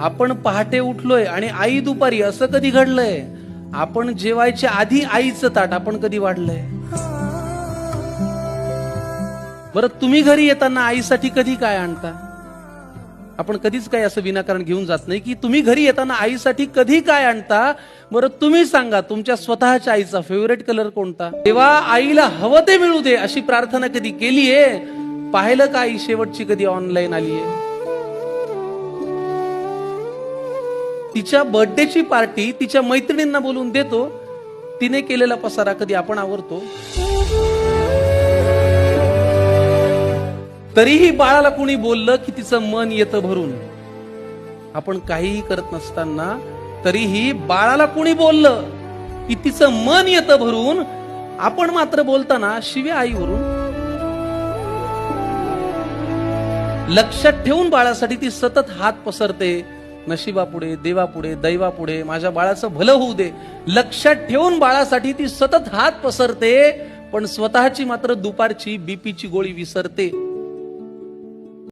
आपण पहाटे उठलोय आणि आई दुपारी, असं कधी घडलंय? आपण जेवायच्या आधी आईचं ताट आपण कधी वाढलंय? बरं, तुम्ही घरी येताना आईसाठी कधी काय आणता? आपण कधीच काय असं विनाकारण घेऊन जात नाही की तुम्ही घरी येताना आईसाठी कधी काय आणता. बरं, तुम्ही सांगा, तुमच्या स्वतःच्या आईचा फेवरेट कलर कोणता? तेव्हा आईला हवं ते मिळू दे अशी प्रार्थना कधी केलीये? पाहिलं का आई शेवटची कधी ऑनलाईन आलीये? तिच्या बर्थडेची पार्टी तिच्या मैत्रिणींना बोलून देतो, तिने केलेला पसारा कधी आपण आवरतो? तरीही बाळाला कुणी बोललं की तिचं मन येतं भरून. आपण काहीही करत नसताना तरीही बाळाला कुणी बोललं की तिचं मन येतं भरून, आपण मात्र बोलताना शिव्या आईवरून. लक्षात ठेवून बाळासाठी ती सतत हात पसरते, नशिबापुढे, देवापुढे, दैवापुढे, माझ्या बाळाचं भलं होऊ दे. लक्षात ठेवून बाळासाठी ती सतत हात पसरते, पण स्वतःची मात्र दुपारची बीपीची गोळी विसरते.